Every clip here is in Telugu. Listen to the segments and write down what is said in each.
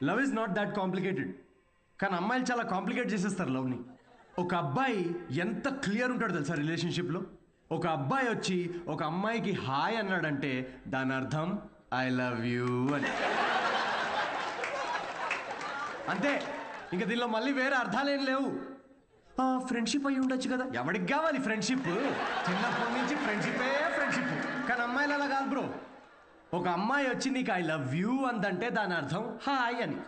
Love is not that complicated. కానీ అమ్మాయిలు చాలా కాంప్లికేట్ చేసేస్తారు లవ్ని. ఒక అబ్బాయి ఎంత క్లియర్ ఉంటాడు తెలుసా రిలేషన్షిప్లో. ఒక అబ్బాయి వచ్చి ఒక అమ్మాయికి హాయ్ అన్నాడంటే దాని అర్థం ఐ లవ్ యూ అని. అంతే, ఇంకా దీనిలో మళ్ళీ వేరే అర్థాలేం లేవు. ఫ్రెండ్షిప్ అయ్యి ఉండొచ్చు కదా, ఎవరికి కావాలి ఫ్రెండ్షిప్? చిన్నప్పటి నుంచి ఫ్రెండ్షిపే ఫ్రెండ్షిప్. కానీ అమ్మాయిలు అలా కాదు బ్రో. ఒక అమ్మాయి వచ్చి నీకు ఐ లవ్ యూ అందంటే దాని అర్థం హాయ్ అని.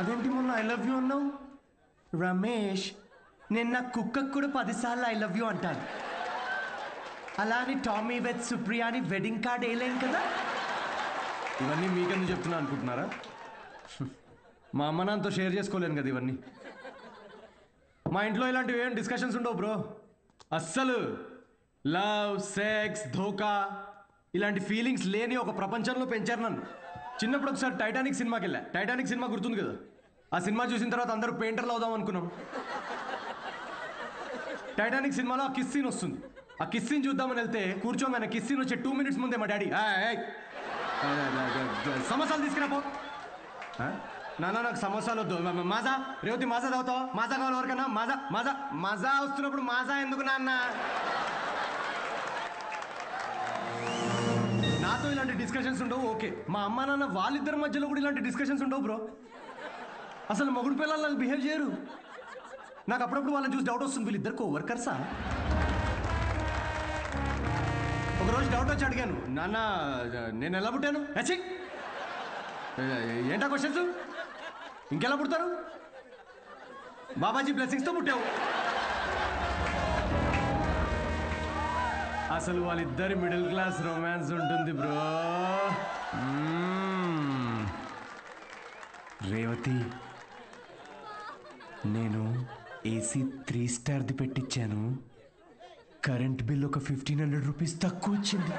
అదేంటి మొన్న ఐ లవ్ యూ అన్నావు? రమేష్, నేను నా కుక్కకు కూడా 10 సార్లు ఐ లవ్ యూ అంటాను. అలా అని టామీ విత్ సుప్రియా అని వెడ్డింగ్ కార్డ్ వేయలేం కదా. ఇవన్నీ మీకెందుకు చెప్తున్నా అనుకుంటున్నారా? మా అమ్మ నాన్నతో షేర్ చేసుకోలేను కదా ఇవన్నీ. మా ఇంట్లో ఇలాంటివి ఏం డిస్కషన్స్ ఉండవు బ్రో. అస్సలు లవ్, సెక్స్, ధోకా ఇలాంటి ఫీలింగ్స్ లేని ఒక ప్రపంచంలో పెంచారు నన్ను. చిన్నప్పుడు ఒకసారి టైటానిక్ సినిమాకి వెళ్ళా. టైటానిక్ సినిమా గుర్తుంది కదా? ఆ సినిమా చూసిన తర్వాత అందరూ పెయింటర్లు అవుదాం అనుకున్నాం. టైటానిక్ సినిమాలో ఆ కిస్ సీన్ వస్తుంది. ఆ కిస్ సీన్ చూద్దామని వెళ్తే కూర్చోగానే కిస్ సీన్ వచ్చే 2 minutes ముందే మా డాడీ సమోసాలు తీసుకురాపో. నాన్న నాకు సమోసాలు వద్దు. మాజా రేవతి మాజా తాగుతావు? మాజా కావాలి ఎవరికన్నా? మాజా మాజా మాజా వస్తున్నప్పుడు మాజా ఎందుకు నాన్న? నాతో ఇలాంటి డిస్కషన్స్ ఉండవు ఓకే. మా అమ్మ నాన్న వాళ్ళిద్దరి మధ్యలో కూడా ఇలాంటి డిస్కషన్స్ ఉండవు బ్రో. అసలు మొగుడు పిల్లలు బిహేవ్ చేయరు. నాకు అప్పుడప్పుడు వాళ్ళని చూసి డౌట్ వస్తుంది, వీళ్ళిద్దరు వర్కర్సా? ఒకరోజు డౌట్ వచ్చి అడిగాను, నాన్న నేను ఎలా పుట్టాను? ఏంటా క్వశ్చన్స్? ఇంకెలా పుడతారు? బాబాజీ బ్లెస్సింగ్స్తో పుట్టావు. అసలు వాళ్ళిద్దరి మిడిల్ క్లాస్ రొమాన్స్ ఉంటుంది బ్రో. రేవతి, నేను ఏసీ 3 స్టార్ది పెట్టించాను. కరెంట్ బిల్ ఒక 1500 రూపీస్ తక్కువ వచ్చింది.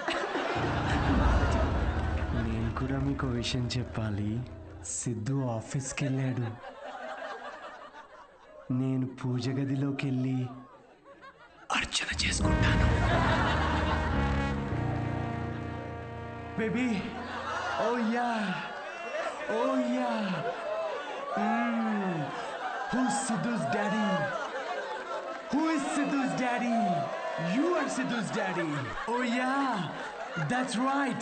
నేను కూడా మీకు విషయం చెప్పాలి. సిద్ధు ఆఫీస్కి వెళ్ళాడు. నేను పూజ గదిలోకి వెళ్ళి అర్చన చేసుకుంటాను. Baby, oh yeah, oh yeah. Who's Sidhu's daddy? Who is Sidhu's daddy? You are Sidhu's daddy. Oh yeah, that's right.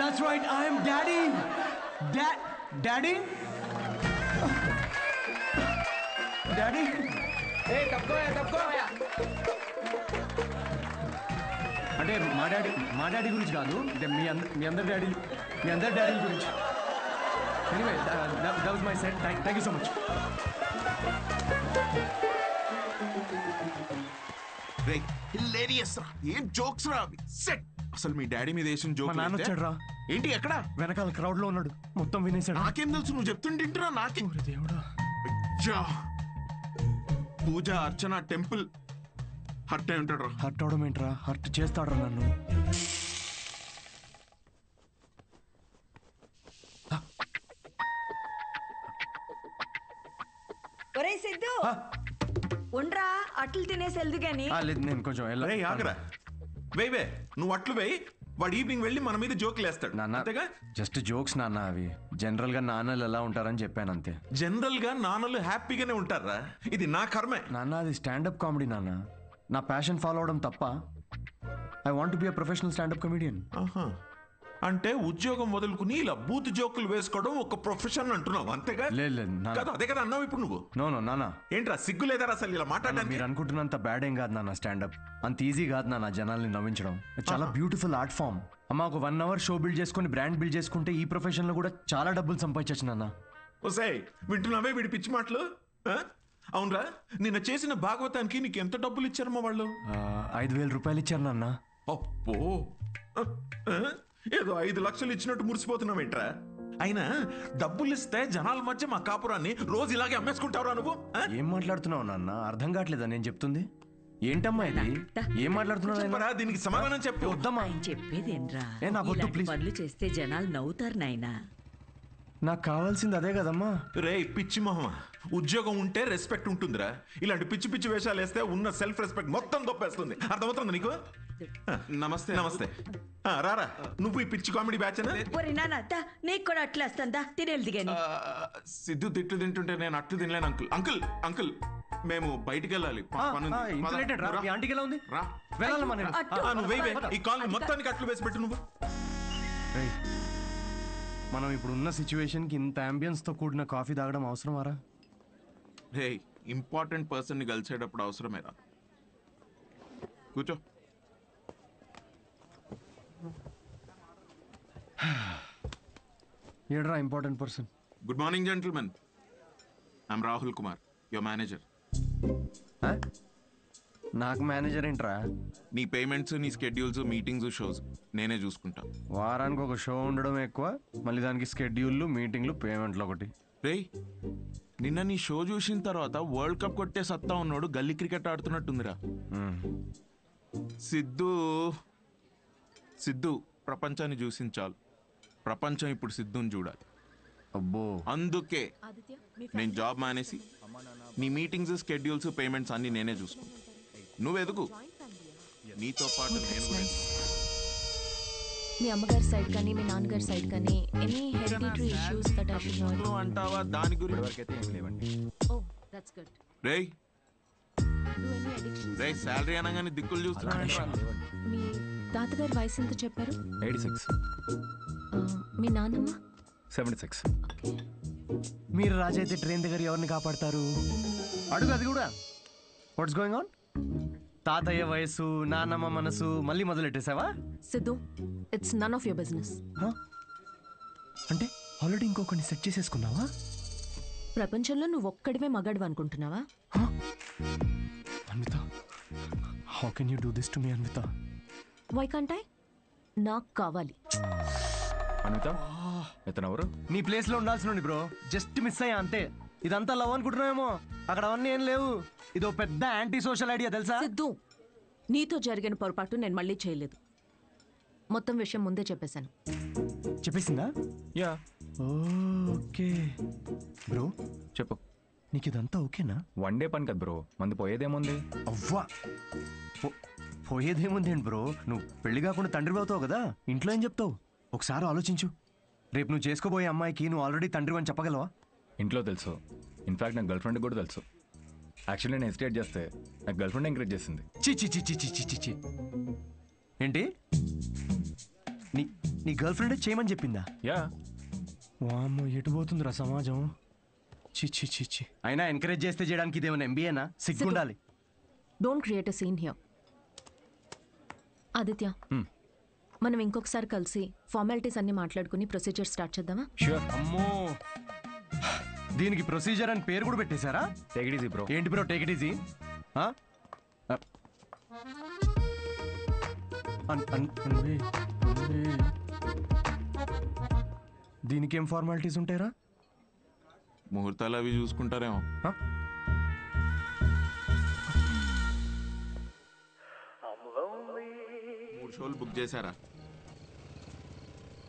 That's right. I am daddy. Daddy? Daddy? Hey, తప్పుకో. అంటే మా డాడీ గురించి కాదు, అంటే మీ అందరి డాడీ గురించి. Anyway, that was my set. Thank you so much. Ray, hilarious రా. ఏం జోక్స్ రా అవి. సెట్. అసలు మీ డాడీ మీద వేసిన జోక్. మా నాన్న వచ్చాడు రా. ఏంటి ఎక్కడ? వెనకాల క్రౌడ్ లో ఉన్నాడు. మొత్తం వినేశాడు. నాకేం తెలుసు, నువ్వు చెప్తుంటేంటిరా నాకే. దేవుడా. అయ్యా, పూజ, అర్చన, టెంపుల్ హర్ట్ అయి ఉంటాడు రా. హర్ట్ అవడం ఏంట్రా? హర్ట్ చేస్తాడు నన్ను. ఒరేయ్ సిద్ధు, ఉండ్రా, అట్లు తినేసి వెళ్దు గాని. లేదు, నేను కొంచెం ఆగరా. వే నువ్వు అట్లు వేయి. వాడు ఈవినింగ్ వెళ్ళి మన మీద జోకులు వేస్తాడు. నాన్న, జస్ట్ జోక్స్ నాన్న. అవి జనరల్ గా నాన్నలు ఎలా ఉంటారని చెప్పాను అంతే. జనరల్ గా నాన్నలు హ్యాపీగానే ఉంటారా? ఇది నా కర్మే నాన్న. అది స్టాండప్ కామెడీ నాన్న. నా ప్యాషన్ ఫాలో అవడం తప్ప. I want be a professional standup comedian. అంటే ఉద్యోగం వదులుకుని ఇలా బూత్ జోకులు వేసుకోవడం ఒక ప్రొఫెషన్ అంటున్నావు అంతేగా? లేదు కదా, అదే కదా అన్నావు ఇప్పుడు నువ్వు. నో నాన్న. ఏంట్రా సిగ్గు లేదా అసలు ఇలా మాట్లాడడానికి? మీరు అనుకుంటున్నంత బ్యాడ్ ఏం కాదు నాన్న. స్టాండప్ అంత ఈజీ కాదు నాన్న. జనాల్ని నవ్వించడం చాలా బ్యూటిఫుల్ ఆర్ట్ ఫామ్. అమ్మ, ఒక 1 hour షో బిల్డ్ చేసుకుని బ్రాండ్ బిల్డ్ చేసుకుంటే ఈ ప్రొఫెషన్ లో కూడా చాలా డబ్బులు సంపాదించచ్చు నాన్న. ఓసాయ్, వింటున్నావే వీడి పిచ్చి మాటలు? అవునరా, నిన్న చేసిన భాగవతానికి నీకు ఎంత డబ్బులు ఇచ్చారమ్మా వాళ్ళు? 5,000 రూపాయలు ఇచ్చారు నాన్న. అప్పో, ఏదో 5 లక్షలు ఇచ్చినట్టు మురిసిపోతున్నావేంట్రా? అయినా డబ్బులు ఇస్తే జనాల మధ్య మా కాపురాన్ని రోజు ఇలాగే అమ్మేసుకుంటావురా నువ్వు? ఏం మాట్లాడుతున్నావు నాన్న? అర్థం కావట్లేదా నేను చెప్తుంది? ఏంటమ్మా ఇది? ఏం మాట్లాడుతున్నావు? దీనికి సమాధానం చెప్పు. వద్దమ్మా, చెప్పేదేంట్రా? నాకు వద్దు, ప్లీజ్. పనులు చేస్తే జనాలు నవ్వుతారు నాయనా. నాకు కావాల్సింది అదే కదమ్మా. రే పిచ్చి మొహమా, ఉద్యోగం ఉంటే రెస్పెక్ట్ ఉంటుందిరా. ఇలాంటి పిచ్చి పిచ్చి వేషాలు వేస్తే ఉన్న సెల్ఫ్ రెస్పెక్ట్ మొత్తం దొప్పేస్తుంది. అర్థమవుతుంది నీకు? నమస్తే నమస్తే. రారా, నువ్వు ఈ పిచ్చి కామెడీ బ్యాచ్ ఒరి నాన్న నీకు కూడా అట్లా వస్తుందా? తినేది గాని. సిద్ధు తిట్లు తింటుంటే నేను అట్లు తినలేను అంకుల్. అంకుల్ అంకుల్ మేము బయటికి వెళ్ళాలి. ఈ కాలనీ మొత్తానికి అట్లు వేసి పెట్టు నువ్వు. మనం ఇప్పుడు ఉన్న సిచ్యువేషన్ కి ఇంత అంబియన్స్ తో కూడిన కాఫీ తాగడం అవసరమారా? రే ఇంపార్టెంట్ పర్సన్ ని కలిసేటప్పుడు అవసరమేరా. కూర్చో. ఏడ్రా important person? Good morning gentlemen, I'm Rahul Kumar, your manager. నాకు మేనేజర్ ఏంట్రా? నీ పేమెంట్స్, నీ స్కెడ్యూల్స్, మీటింగ్స్, షోస్ నేనే చూసుకుంటా. వారానికి ఒక షో ఉండడం ఎక్కువ, మళ్ళీ దానికి స్కెడ్యూల్లు, మీటింగ్లు, పేమెంట్లు ఒకటి. రేయ్ నిన్న నీ షో చూసిన తర్వాత వరల్డ్ కప్ కొట్టే సత్తా ఉన్నాడు గల్లీ క్రికెట్ ఆడుతున్నట్టుందిరా. సిద్ధు సిద్ధు ప్రపంచాన్ని చూసిన చాలు, ప్రపంచం ఇప్పుడు సిద్ధుని చూడాలి. అబ్బో, అందుకే నేను జాబ్ మానేసి నీ మీటింగ్స్, స్కెడ్యూల్స్, పేమెంట్స్ అన్ని నేనే చూసుకుంటా. నువ్వు ఎదుగు, నీతో పాటు నేను కూడా. మీ అమ్మగారి సైడ్ కానీ మీ నాన్నగారి సైడ్ కానీ any hereditary issues that I should know? అంటావా దాని గురించి? Oh that's good. రేయ్ డూ ఎనీ అడిక్షన్స్? రేయ్ శాలరీ అనగానే దిక్కులు చూస్తున్నా. మీ తాతగారి వయసు ఎంత చెప్పారు? 86. మీ నాన్నమ్మ? 76. మీరు రాజు అయితే ట్రైన్ దగ్గర ఎవరిని కాపాడతారు? అడుగు అది కూడా. What's going on? తాతయ్య వయసు, నాన్నమ్మ మనసు మళ్ళీ మొదలెట్టేసావా? Siddhu, it's none of your business. అంటే ఆల్రెడీ ఇంకొకరిని సెట్ చేసేసుకున్నావా? ప్రపంచంలో నువ్వు ఒక్కడివే మగాడు అనుకుంటున్నావా? Anvitha, how can you do this to me Anvitha? Why can't I? నాకు కావాలి. అన్విత, ఇతను ఎవరు? నీ ప్లేస్ లో ఉండాల్సిన బ్రో, జస్ట్ మిస్ అయ్యా అంతే. ఇదంతా లవ్ అనుకుంటున్నావేమో, అక్కడ అవన్నీ ఏం లేవు. ఇదో పెద్ద యాంటీ సోషల్ ఐడియా తెలుసా? సిద్ధు, నీతో జరిగిన పొరపాటు నేను మళ్ళీ చేయలేదు. మొత్తం విషయం ముందే చెప్పేశాను. చెప్పేసిందా? యా. ఓకే బ్రో, చెప్పు. నీకు ఇదంతా ఓకేనా? వన్ డే పని కదా బ్రో, మంది పోయేదేముంది? అవ్వా, పోయేదేముంది ఏంటి బ్రో, నువ్వు పెళ్లి కాకుండా తండ్రి అవుతావు కదా, ఇంట్లో ఏం చెప్తావు? ఒకసారి ఆలోచించు. రేపు నువ్వు చేసుకోబోయే అమ్మాయికి నువ్వు ఆల్రెడీ తండ్రి అని చెప్పగలవా? ఇంట్లో తెలుసు, ఇన్ఫాక్ట్ నాకు గర్ల్ ఫ్రెండ్ కూడా తెలుసు. యాక్చువల్లీ నేను హెసిటేట్ చేస్తే నాకు గర్ల్ ఫ్రెండ్ ఎంకరేజ్ చేసింది. చి చి చి చి చి చి చి. ఏంటి, నీ గర్ల్ ఫ్రెండ్ చేయమని చెప్పిందా? యా. వామ్మో, ఎటు పోతుందిరా సమాజం. చి చి చి చి. అయినా ఎంకరేజ్ చేస్తే చేయడానికి ఇదేమైనా ఎంబీఏనా? సిగ్గుండాలి. Don't create a scene here. Aditya, మనం ఇంకొకసారి కలిసి ఫార్మాలిటీస్ అన్ని మాట్లాడుకుని ప్రొసీజర్ స్టార్ట్ చేద్దామా? ష్యూర్. అమ్మో, దీనికి ప్రొసీజర్ అని పేరు కూడా పెట్టేశారా? Take it easy bro. ఏంటి బ్రో టేక్ ఇట్ ఈజీ? దీనికేం ఫార్మాలిటీస్ ఉంటాయరా? ముహూర్తాలు అవి చూసుకుంటారేమో. మూడు షోలు బుక్ చేశారా?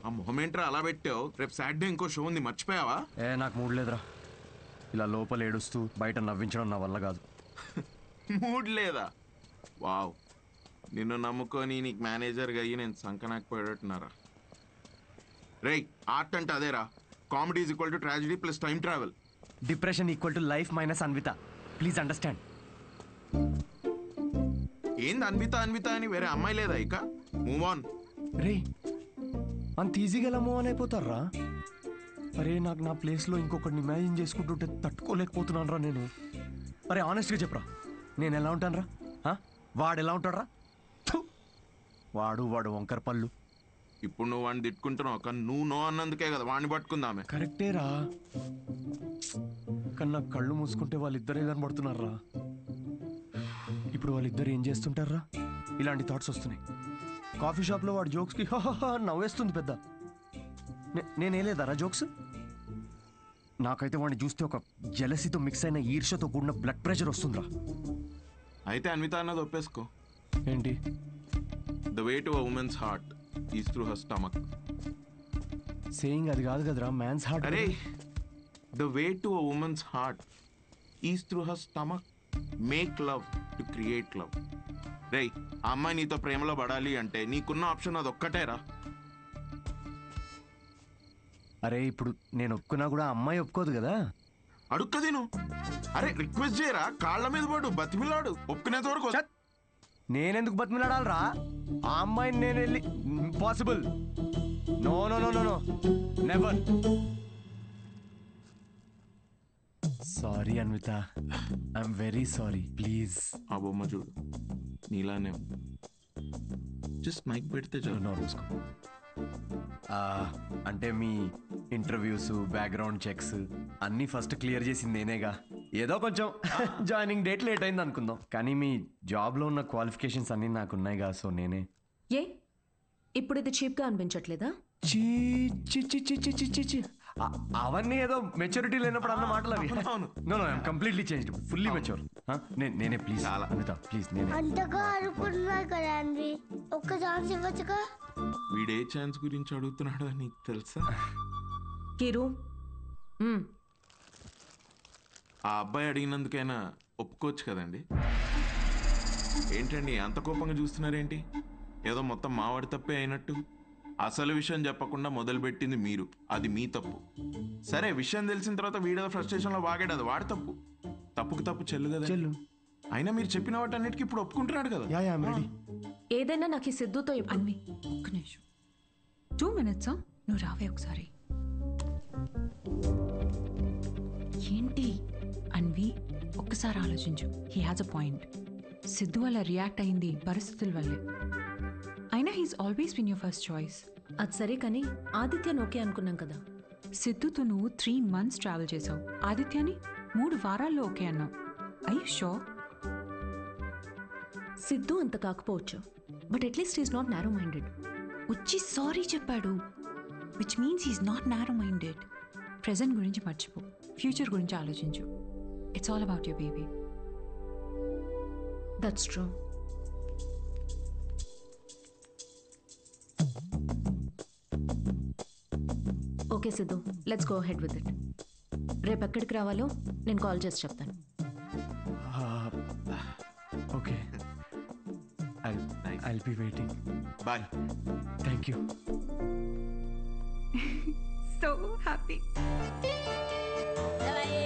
ఆ మొహమేంట్రా అలా పెట్టావు? రేపు సాటర్డే ఇంకో షో ఉంది, మర్చిపోయావా? నాకు మూడ్ లేదురా. ఇలా లోపల ఏడుస్తూ బయట నవ్వించడం నా వల్ల కాదు. మూడ్ లేదా? వావ్, నిన్ను నమ్ముకొని నీకు మేనేజర్గా అయ్యి నేను సంకనాకపోయేటట్టున్నారా? రేయ్, ఆర్ట్ అంటే అదేరా. Comedy is equal to tragedy plus time travel. Depression equal to life minus Anvita. Please understand. ఏంది అన్విత అన్విత అని వేరే అమ్మాయి లేదా ఇక? Move on. రే, అంత ఈజీగా ఎలా మూవ్ ఆన్ అయిపోతారా? అరే, నాకు నా ప్లేస్లో ఇంకొకరిని ఇమాజిన్ చేసుకుంటుంటే తట్టుకోలేకపోతున్నాను రా నేను. అరే ఆనెస్ట్గా చెప్పరా, నేను ఎలా ఉంటాను రా? వాడు ఎలా ఉంటాడు రా? వాడు వంకర పళ్ళు. ఇప్పుడు నువ్వు వాడిని తిట్టుకుంటున్నావు, కానీ నువ్వు నో అన్నందుకే కదా వాడిని పట్టుకుందామే. కరెక్టేరా, కానీ నాకు కళ్ళు మూసుకుంటే వాళ్ళిద్దరే కనబడుతున్నారా. ఇప్పుడు వాళ్ళిద్దరు ఏం చేస్తుంటారా? ఇలాంటి థాట్స్ వస్తున్నాయి. కాఫీ షాప్లో వాడు జోక్స్కి నవ్వేస్తుంది పెద్ద. నేనేలేదారా జోక్స్? నాకైతే వాడిని చూస్తే ఒక జెలసీతో మిక్స్ అయిన ఈర్ష్యతో కూడిన బ్లడ్ ప్రెషర్ వస్తుందిరా. అయితే అన్విత అన్నది ఒప్పేసుకో. ఏంటి? The way to a women's heart is through her stomach. Saying అది కాదు కదరా మ్యాన్స్ హార్ట్. అరే the way to a women's heart is through her stomach. Make love to create love. రేయ్ ఆ అమ్మాయి నీతో ప్రేమలో పడాలి అంటే నీకున్న ఆప్షన్ అది ఒక్కటేరా. అరే ఇప్పుడు నేను ఒప్పుకున్నా కూడా అమ్మాయి ఒప్పుకోదు కదా. అడుక్కదేను. అరే రిక్వెస్ట్ చేయరా, కాళ్ళ మీద పడు, బతిమిలాడు, ఒప్పుకునేంత వరకు. చత్. నేనెందుకు బతిమిలాడాలరా? ఆ అమ్మాయిని నేను వెళ్ళి impossible. No no no no no never. Sorry Anvita, I'm very sorry. Please. ఆ బొమ్మ చూడు నీలానే జస్ట్ మైక్ పెడితే చాలు. నో చూసుకో. అంటే మీ ఇంటర్వ్యూస్ బ్యాక్గ్రౌండ్ చెక్స్ అన్నీ ఫస్ట్ క్లియర్ చేసింది నేనేగా. ఏదో కొంచెం జాయినింగ్ డేట్ లేట్ అయింది అనుకుందాం, కానీ మీ జాబ్లో ఉన్న క్వాలిఫికేషన్స్ అన్నీ నాకు ఉన్నాయిగా. సో నేనే. ఏ ఇప్పుడు ఇది చీప్గా అనిపించట్లేదా? చీ చి చి చి చి చి చి చి. అవన్నీ ఏదో మెచ్యూరిటీ లేనప్పుడు అన్న మాటలు అవి. అవును. No no I'm completely changed, fully mature. నేనే ప్లీజ్. చాలా. అనిత ప్లీజ్ నేనే. అంతగా అనుకున్నా కదా అండి, ఒక్క ఛాన్స్ ఇవ్వచ్చుగా. వీడే ఛాన్స్ గురించి అడుగుతున్నాడు అని నీకు తెలుసా? కిరు ఆ అబ్బాయి అడిగినందుకైనా ఒప్పుకోవచ్చు కదండి. ఏంటండి అంత కోపంగా చూస్తున్నారేంటి? ఏదో మొత్తం మావాడి తప్పే అయినట్టు. అసలు విషయం చెప్పకుండా మొదలుపెట్టింది మీరు, అది మీ తప్పు. సరే విషయం తెలిసిన తర్వాత వీడియో ఫ్రస్ట్రేషన్లో వాగాడు, అది వాడి తప్పు. తప్పుకు తప్పు చెల్లు కదా. చెల్లు. అయినా మీరు చెప్పిన వాటి అన్నిటికీ ఇప్పుడు ఒప్పుకుంటున్నాడు కదా. Yeah yeah ready. ఏదైనా నాకు ఈ సిద్ధుతో అన్వి ఒక్క నిమిషం, 2 minutes. నువ్వు రావే ఒకసారి. ఏంటి అన్వి, ఒక్కసారి ఆలోచించు. He has a point. Siddhu వల్ల రియాక్ట్ అయింది పరిస్థితుల వల్లే. అయినా he's always been your first choice. అది సరే కానీ ఆదిత్యను ఓకే అనుకున్నాం కదా. సిద్ధుతో నువ్వు 3 months ట్రావెల్ చేసావు, ఆదిత్యని 3 వారాల్లో ఓకే అన్నావు. I you sure? సిద్ధు అంత కాకపోవచ్చు, but at least is not narrow minded. వచ్చి సారీ చెప్పాడు, which means he's not narrow minded. Present గురించి మర్చిపో, ఫ్యూచర్ గురించి ఆలోచించు. It's all about your baby. That's true. Okay Siddhu, let's go head with it. రేపు ఎక్కడికి రావాలో నేను కాల్ చేసి చెప్తాను. Okay, I'll be waiting. Bye. Thank you. So happy. అలాగే